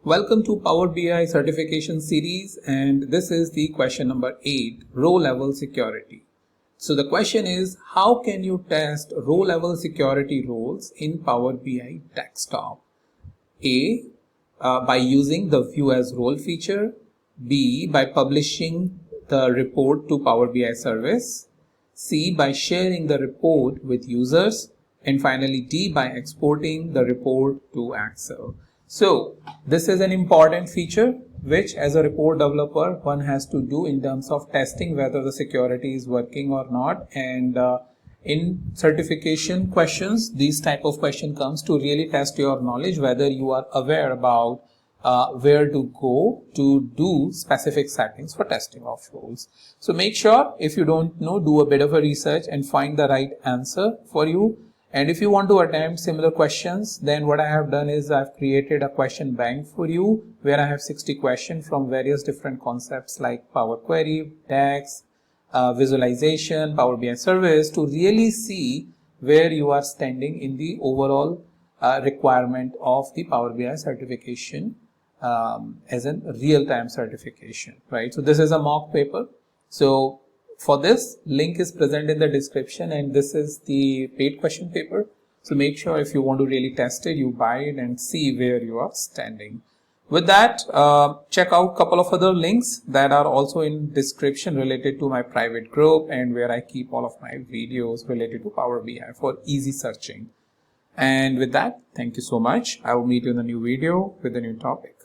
Welcome to Power BI certification series, and this is the question number 8, row level security. So the question is, how can you test row level security roles in Power BI desktop? A, by using the view as role feature. B, by publishing the report to Power BI service. C, by sharing the report with users. And finally D, by exporting the report to Excel. So this is an important feature which as a report developer one has to do in terms of testing whether the security is working or not. And in certification questions, these type of question comes to really test your knowledge whether you are aware about where to go to do specific settings for testing of roles. So make sure if you don't know, do a bit of a research and find the right answer for you. And if you want to attempt similar questions, then what I have done is I've created a question bank for you where I have 60 questions from various different concepts like Power Query, DAX, visualization, Power BI service, to really see where you are standing in the overall requirement of the Power BI certification as a real-time certification, right? So this is a mock paper. So for this, link is present in the description, and this is the paid question paper. So make sure if you want to really test it, you buy it and see where you are standing. With that, check out a couple of other links that are also in description related to my private group and where I keep all of my videos related to Power BI for easy searching. And with that, thank you so much. I will meet you in the new video with a new topic.